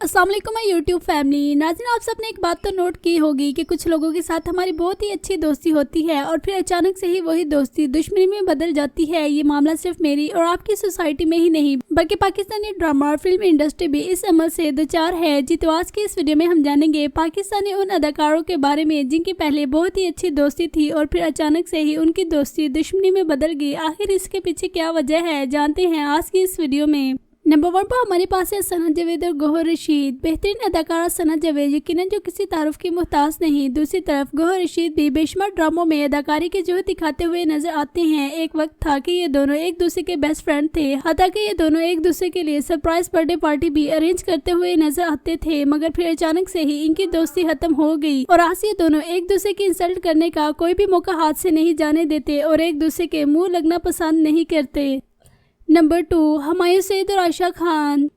अस्सलाम वालेकुम my YouTube family. नाज़रीन, आप सबने एक बात तो नोट की होगी कि कुछ लोगों के साथ हमारी बहुत ही अच्छी दोस्ती होती है और फिर अचानक से ही वही दोस्ती दुश्मनी में बदल जाती है। ये मामला सिर्फ मेरी और आपकी सोसाइटी में ही नहीं बल्कि पाकिस्तानी ड्रामा और फिल्म इंडस्ट्री भी इस अमल से दो चार है। जी तो आज की इस वीडियो में हम जानेंगे पाकिस्तानी उन अदाकारों के बारे में जिनकी पहले बहुत ही अच्छी दोस्ती थी और फिर अचानक से ही उनकी दोस्ती दुश्मनी में बदल गई। आखिर इसके पीछे क्या वजह है, जानते हैं आज की इस वीडियो में। नंबर 1 पर हमारे पास है सना जावेद और गौहर रशीद। बेहतरीन अदाकारा सना जावेद यकीनन जो किसी तारुफ की मोहताज नहीं। दूसरी तरफ गौहर रशीद भी बेशुमार ड्रामों में अदाकारी की जोहर दिखाते हुए नजर आते हैं। एक वक्त था कि ये दोनों एक दूसरे के बेस्ट फ्रेंड थे, हत्ता कि ये दोनों एक दूसरे के लिए सरप्राइज बर्थडे पार्टी भी अरेंज करते हुए नजर आते थे। मगर फिर अचानक से ही इनकी दोस्ती खत्म हो गई और आज ये दोनों एक दूसरे की इंसल्ट करने का कोई भी मौका हाथ से नहीं जाने देते और एक दूसरे के मुंह लगना पसंद नहीं करते। नंबर 2, हुमायूं सईद और आयशा खान।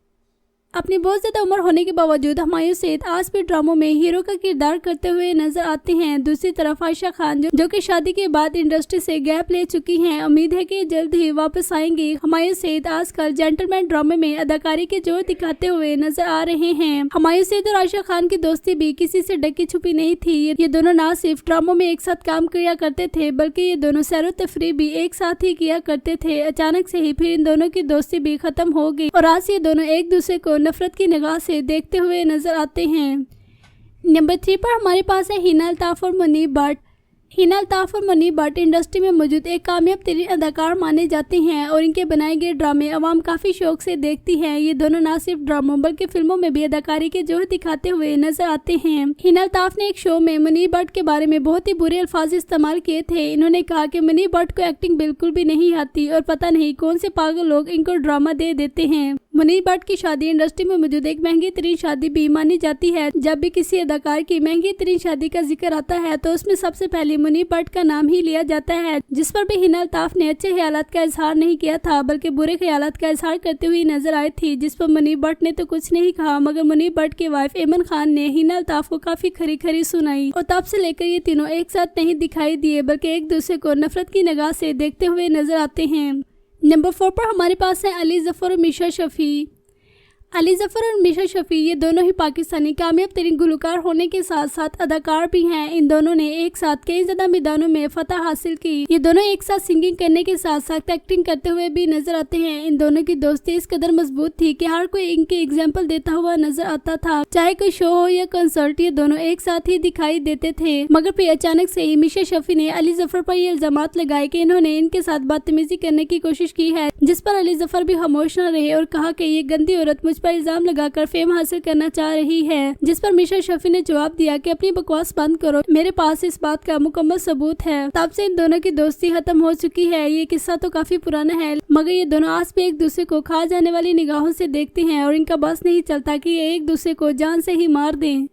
अपनी बहुत ज़्यादा उम्र होने के बावजूद हुमायूं सईद आज भी ड्रामों में हीरो का किरदार करते हुए नजर आते हैं। दूसरी तरफ आयशा खान जो कि शादी के बाद इंडस्ट्री से गैप ले चुकी हैं, उम्मीद है कि जल्द ही वापस आएंगी। हुमायूं सईद आजकल जेंटलमैन ड्रामे में अदाकारी के जोर दिखाते हुए नजर आ रहे हैं। हुमायूं सईद और आयशा खान की दोस्ती भी किसी से ढकी छुपी नहीं थी। ये दोनों ना सिर्फ ड्रामों में एक साथ काम किया करते थे बल्कि ये दोनों सैर तफरी भी एक साथ ही किया करते थे। अचानक से ही फिर इन दोनों की दोस्ती भी खत्म हो गई और आज ये दोनों एक दूसरे को नफरत की निगाह से देखते हुए नजर आते हैं। नंबर 3 पर हमारे पास है हिना अल्ताफ और मुनीब भट्ट। हिना अल्ताफ और मुनीब भट्ट इंडस्ट्री में मौजूद एक कामयाब तरीन अदाकार माने जाते हैं और इनके बनाए गए ड्रामे अवाम काफ़ी शौक से देखती है। ये दोनों ना सिर्फ ड्रामों बल्कि फिल्मों में भी अदाकारी के जोहर दिखाते हुए नजर आते हैं। हिना अल्ताफ ने एक शो में मुनीब भट्ट के बारे में बहुत ही बुरे अल्फाज इस्तेमाल किए थे। इन्होंने कहा कि मुनीब भट्ट को एक्टिंग बिल्कुल भी नहीं आती और पता नहीं कौन से पागल लोग इनको ड्रामा दे देते हैं। मुनीब भट्ट की शादी इंडस्ट्री में मौजूद एक महंगी तरीन शादी भी मानी जाती है। जब भी किसी अदाकार की महंगी तरीन शादी का जिक्र आता है तो उसमें सबसे पहले मुनीब भट्ट का नाम ही लिया जाता है, जिस पर भी हिना अल्ताफ ने अच्छे ख्यालात का इजहार नहीं किया था बल्कि बुरे ख्यालात का इजहार करते हुए नजर आई थी, जिस पर मुनीब भट्ट ने तो कुछ नहीं कहा मगर मुनीब भट्ट के वाइफ एमन खान ने हिना अल्ताफ को काफी खरी खरी सुनाई और तब से लेकर ये तीनों एक साथ नहीं दिखाई दिए बल्कि एक दूसरे को नफरत की निगाह से देखते हुए नजर आते हैं। नंबर 4 पर हमारे पास है अली जफर और मिशा शफी। अली जफर और मिशा शफी ये दोनों ही पाकिस्तानी कामयाब तरीन गुलकार होने के साथ साथ अदाकार भी हैं। इन दोनों ने एक साथ कई ज्यादा मैदानों में फतह हासिल की। ये दोनों एक साथ सिंगिंग करने के साथ साथ एक्टिंग करते हुए भी नजर आते हैं। इन दोनों की दोस्ती इस कदर मजबूत थी कि हर कोई इनके एग्जाम्पल देता हुआ नजर आता था। चाहे कोई शो हो या कंसर्ट, ये दोनों एक साथ ही दिखाई देते थे। मगर फिर अचानक से ही मिशा शफी ने अली जफर पर ये इल्जामात लगाए कि इन्होंने इनके साथ बदतमीजी करने की कोशिश की है, जिस पर अली जफर भी खामोश न रहे और कहा कि ये गंदी औरत मुझ पर इल्जाम लगाकर फेम हासिल करना चाह रही है। जिस पर मिशा शफी ने जवाब दिया कि अपनी बकवास बंद करो, मेरे पास इस बात का मुकम्मल सबूत है। तब से इन दोनों की दोस्ती खत्म हो चुकी है। ये किस्सा तो काफी पुराना है मगर ये दोनों आज भी एक दूसरे को खा जाने वाली निगाहों से देखते हैं और इनका बस नहीं चलता कि ये एक दूसरे को जान से ही मार दें।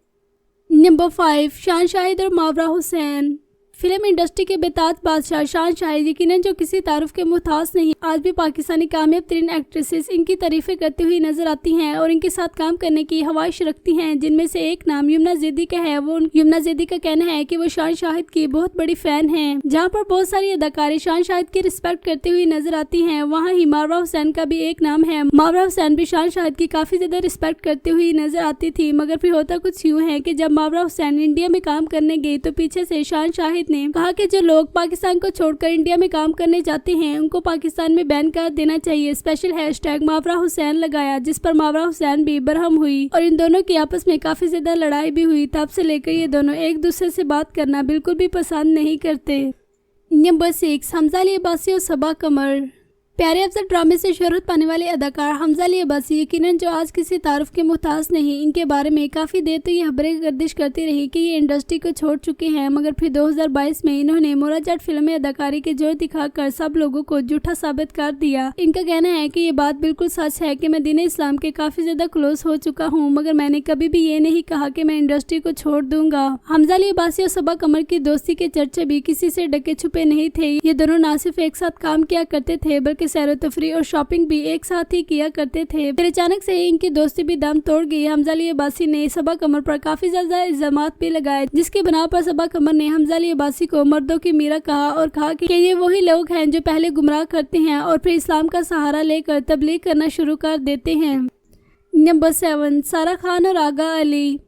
नंबर 5, शान शाहिद और मावरा हुसैन। फिल्म इंडस्ट्री के बेताज बादशाह शान शाहिद यकीनन जो किसी तारुफ के मुहताज नहीं, आज भी पाकिस्तानी कामयाब तरीन एक्ट्रेसेस इनकी तारीफें करती हुई नजर आती हैं और इनके साथ काम करने की ख्वाहिश रखती हैं, जिनमें से एक नाम यमुना जैदी का है। वो यमुना जैदी का कहना है कि वो शान शाहिद की बहुत बड़ी फैन हैं। जहां पर बहुत सारी अदाकारी शान शाहिद की रिस्पेक्ट करती हुई नजर आती हैं, वहाँ ही मावरा हुसैन का भी एक नाम है। मावरा हुसैन भी शान शाहिद की काफी ज्यादा रिस्पेक्ट करती हुई नजर आती थी। मगर फिर होता कुछ यूँ है कि जब मावरा हुसैन इंडिया में काम करने गई तो पीछे से शान शाहिद ने कहा कि जो लोग पाकिस्तान को छोड़कर इंडिया में काम करने जाते हैं उनको पाकिस्तान में बैन कर देना चाहिए। स्पेशल हैशटैग मावरा हुसैन लगाया, जिस पर मावरा हुसैन भी बरहम हुई और इन दोनों की आपस में काफी ज्यादा लड़ाई भी हुई। तब से लेकर ये दोनों एक दूसरे से बात करना बिल्कुल भी पसंद नहीं करते। नंबर 6, हमजा अली अब्बासी और सबा कमर। प्यारे अफजल ड्रामे से शोहरत पाने वाले अदाकार हमजा अली अब्बासी यकीनन जो आज किसी तारुफ के मुहताज नहीं। इनके बारे में काफ़ी देर तो ये खबरें गर्दिश करती रही कि ये इंडस्ट्री को छोड़ चुके हैं, मगर फिर 2022 में इन्होंने मोराजाट फिल्म में अदाकारी के जोर दिखाकर सब लोगों को झूठा साबित कर दिया। इनका कहना है कि ये बात बिल्कुल सच है कि मैं दीन इस्लाम के काफ़ी ज़्यादा क्लोज हो चुका हूँ, मगर मैंने कभी भी ये नहीं कहा कि मैं इंडस्ट्री को छोड़ दूंगा। हमजा अली अब्बासी और सबा कमर की दोस्ती के चर्चे भी किसी से ढके छुपे नहीं थे। ये दोनों ना सिर्फ एक साथ काम किया करते थे बल्कि सैर तफरी और शॉपिंग भी एक साथ ही किया करते थे। फिर अचानक से ही इनकी दोस्ती भी दम तोड़ गई। हमजा अली अब्बासी ने सबा कमर पर काफी ज्यादा इल्जामात भी लगाए, जिसके बिना पर सबा कमर ने हमजा अली अब्बासी को मर्दों की मीरा कहा और कहा कि ये वही लोग हैं जो पहले गुमराह करते हैं और फिर इस्लाम का सहारा लेकर तबलीग करना शुरू कर देते हैं। नंबर 7, सारा खान और आगा अली।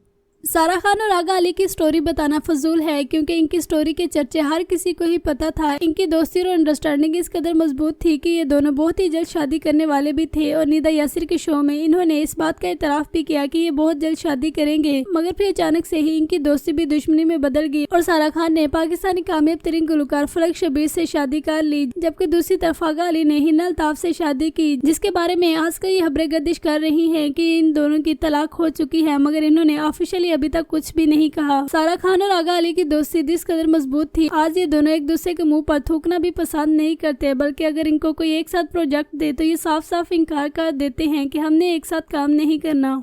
सारा खान और आगा अली की स्टोरी बताना फजूल है क्योंकि इनकी स्टोरी के चर्चे हर किसी को ही पता था। इनकी दोस्ती और अंडरस्टैंडिंग इस कदर मजबूत थी कि ये दोनों बहुत ही जल्द शादी करने वाले भी थे और निदा यासिर के शो में इन्होंने इस बात का इतराफ भी किया कि ये बहुत जल्द शादी करेंगे। मगर फिर अचानक से ही इनकी दोस्ती भी दुश्मनी में बदल गई और सारा खान ने पाकिस्तानी कामयाब तरीन गुलकार फलक शबीर से शादी कर ली, जबकि दूसरी तरफ आगा अली ने हिना अल्ताफ से शादी की, जिसके बारे में आज कई खबरें गर्दिश कर रही है कि इन दोनों की तलाक हो चुकी है, मगर इन्होंने ऑफिशियली अभी तक कुछ भी नहीं कहा। सारा खान और आगा अली की दोस्ती जिस कदर मजबूत थी, आज ये दोनों एक दूसरे के मुंह पर थूकना भी पसंद नहीं करते, बल्कि अगर इनको कोई एक साथ प्रोजेक्ट दे तो ये साफ साफ इनकार कर देते हैं कि हमने एक साथ काम नहीं करना।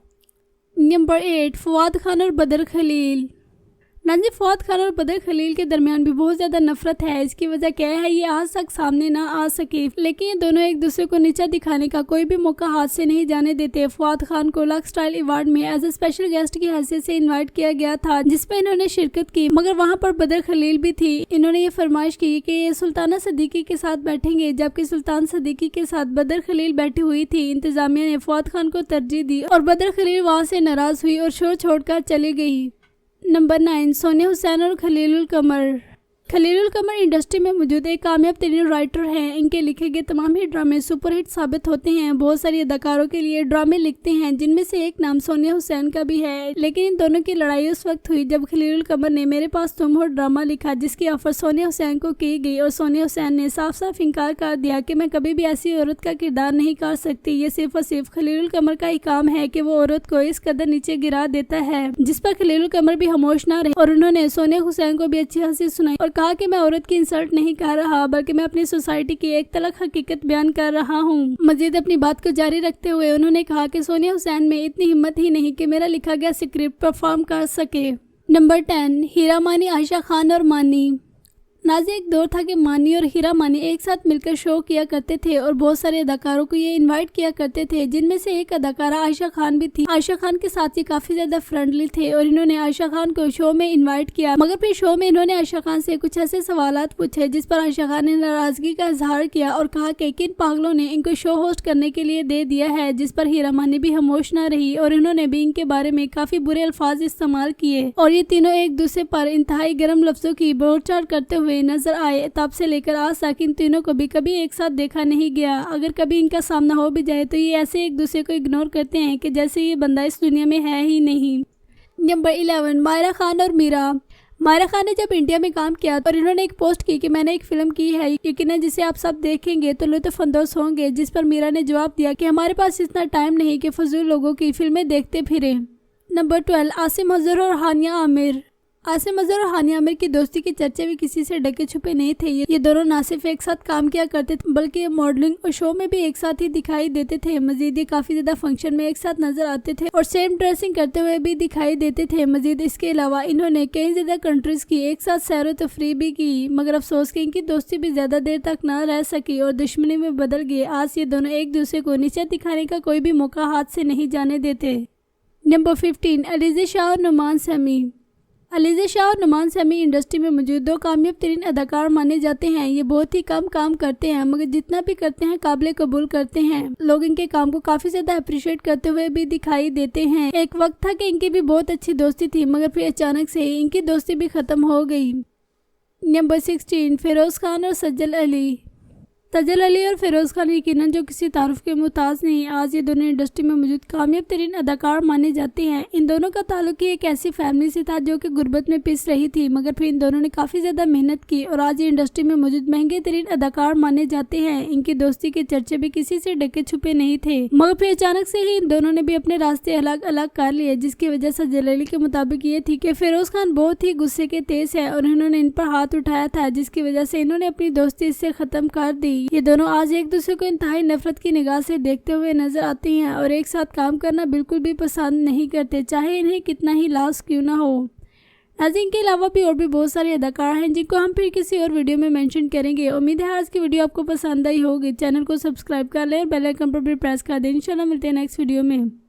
नंबर 8, फवाद खान और बदर खलील। नाजी फवाद खान और बदर खलील के दरमियान भी बहुत ज्यादा नफरत है। इसकी वजह क्या है, ये आज तक सामने ना आ सके, लेकिन ये दोनों एक दूसरे को नीचा दिखाने का कोई भी मौका हाथ से नहीं जाने देते। फवाद खान को लक स्टाइल अवार्ड में एज ए स्पेशल गेस्ट की हैसियत से इनवाइट किया गया था, जिसपे इन्होंने शिरकत की, मगर वहाँ पर बदर खलील भी थी। इन्होंने ये फरमाइश की कि ये सुल्ताना सदीकी के साथ बैठेंगे, जबकि सुल्तान सदीकी के साथ बदर खलील बैठी हुई थी। इंतजामिया ने फवाद खान को तरजीह दी और बदर खलील वहाँ से नाराज हुई और शो छोड़कर चली गई। नंबर 9, सोनिया हुसैन और खलीलुल कमर। खलीलुल कमर इंडस्ट्री में मौजूद एक कामयाब तरीन राइटर हैं। इनके लिखे गए तमाम ही ड्रामे सुपरहिट साबित होते हैं। बहुत सारी अदाकारों के लिए ड्रामे लिखते हैं, जिनमें से एक नाम सोनिया हुसैन का भी है। लेकिन इन दोनों की लड़ाई उस वक्त हुई जब खलीलुल कमर ने मेरे पास तुम हो ड्रामा लिखा, जिसकी ऑफर सोनिया हुसैन को की गई और सोनिया हुसैन ने साफ साफ इनकार कर दिया कि मैं कभी भी ऐसी औरत का किरदार नहीं कर सकती। ये सिर्फ और सिर्फ खलीलुल कमर का ही काम है कि वो औरत को इस कदर नीचे गिरा देता है, जिस पर खलीलुल कमर भी खामोश न रहे और उन्होंने सोनिया हुसैन को भी अच्छी हंसी सुनाई और कहा कि मैं औरत की इंसल्ट नहीं कर रहा, बल्कि मैं अपनी सोसाइटी की एक तलक हकीकत बयान कर रहा हूँ। मजीद अपनी बात को जारी रखते हुए उन्होंने कहा कि सोनिया हुसैन में इतनी हिम्मत ही नहीं कि मेरा लिखा गया स्क्रिप्ट परफॉर्म कर सके। नंबर 10, हीरा मानी, आयशा खान और मानी। नाजी एक दौर था कि मानी और हीरा मानी एक साथ मिलकर शो किया करते थे और बहुत सारे अदाकारों को ये इनवाइट किया करते थे, जिनमें से एक अदाकारा आयशा खान भी थी। आयशा खान के साथ ये काफी ज्यादा फ्रेंडली थे और इन्होंने आयशा खान को शो में इनवाइट किया, मगर फिर शो में इन्होंने आयशा खान से कुछ ऐसे सवालात पूछे जिस पर आयशा खान ने नाराजगी का इजहार किया और कहा कि किन पागलों ने इनको शो होस्ट करने के लिए दे दिया है, जिस पर हीरा मानी भी खामोश न रही और इन्होंने भी इनके बारे में काफी बुरे अल्फाज इस्तेमाल किए और ये तीनों एक दूसरे पर इंतहाई गर्म लफ्जों की बोलचाल करते हुए नजर आए। तब से लेकर आज तक इन तीनों को भी कभी एक साथ देखा नहीं गया। अगर कभी इनका सामना हो भी जाए तो ये ऐसे एक दूसरे को इग्नोर करते हैं कि जैसे ये बंदा इस दुनिया में है ही नहीं। नंबर 11, मायरा खान और मीरा। मायरा खान ने जब इंडिया में काम किया और इन्होंने एक पोस्ट की कि मैंने एक फिल्म की है यकीनन जिसे आप सब देखेंगे तो लुत्फअंदोज होंगे, जिस पर मीरा ने जवाब दिया कि हमारे पास इतना टाइम नहीं कि फजूल लोगों की फिल्में देखते फिरे। नंबर 12, आसिम अजहर और हानिया आमिर। आसिम अजहर और हानिया आमिर की दोस्ती के चर्चे भी किसी से ढके छुपे नहीं थे। ये दोनों ना सिर्फ एक साथ काम किया करते थे बल्कि मॉडलिंग और शो में भी एक साथ ही दिखाई देते थे। मजीद ये काफी ज्यादा फंक्शन में एक साथ नजर आते थे और सेम ड्रेसिंग करते हुए भी दिखाई देते थे। मजीद इसके अलावा इन्होंने कई ज्यादा कंट्रीज की एक साथ सैर व तफरीह भी की, मगर अफसोस कि इनकी दोस्ती भी ज्यादा देर तक न रह सकी और दुश्मनी में बदल गई। आज ये दोनों एक दूसरे को नीचे दिखाने का कोई भी मौका हाथ से नहीं जाने देते। नंबर 15, अलीज़ा शाह और नुमान सैमी। अलीज़ा शाह और नुमान सैमी इंडस्ट्री में मौजूद दो कामयाब तरीन अदाकार माने जाते हैं। ये बहुत ही कम काम करते हैं, मगर जितना भी करते हैं काबिल कबूल करते हैं। लोग इनके काम को काफी ज्यादा अप्रिशिएट करते हुए भी दिखाई देते हैं। एक वक्त था कि इनकी भी बहुत अच्छी दोस्ती थी, मगर फिर अचानक से ही इनकी दोस्ती भी खत्म हो गई। नंबर 16, फिरोज खान और सज्जल अली। सज्जल अली और फिरोज खान यकीनन जो किसी तारुफ के मुताज नहीं। आज ये दोनों इंडस्ट्री में मौजूद कामयाब तरीन अदाकार माने जाते हैं। इन दोनों का ताल्लुक ही एक ऐसी फैमिली से था जो कि गुर्बत में पिस रही थी, मगर फिर इन दोनों ने काफी ज्यादा मेहनत की और आज ये इंडस्ट्री में मौजूद महंगे तरीन अदाकार माने जाते हैं। इनकी दोस्ती के चर्चे भी किसी से ढके छुपे नहीं थे, मगर फिर अचानक से ही इन दोनों ने भी अपने रास्ते अलग अलग कर लिए, जिसकी वजह सज्जल अली के मुताबिक ये थी कि फिरोज खान बहुत ही गुस्से के तेज है और इन्होंने इन पर हाथ उठाया था, जिसकी वजह से इन्होंने अपनी दोस्ती इससे खत्म कर दी। ये दोनों आज एक दूसरे को इंतहाई नफरत की निगाह से देखते हुए नजर आते हैं और एक साथ काम करना बिल्कुल भी पसंद नहीं करते, चाहे इन्हें कितना ही लॉस क्यों ना हो। नाज़रीन के अलावा भी और भी बहुत सारे अदाकार हैं जिनको हम फिर किसी और वीडियो में मेंशन करेंगे। उम्मीद है आज की वीडियो आपको पसंद आई होगी। चैनल को सब्सक्राइब कर लें और बेल आइकन पर भी प्रेस कर दें। इंशाल्लाह मिलते हैं नेक्स्ट वीडियो में।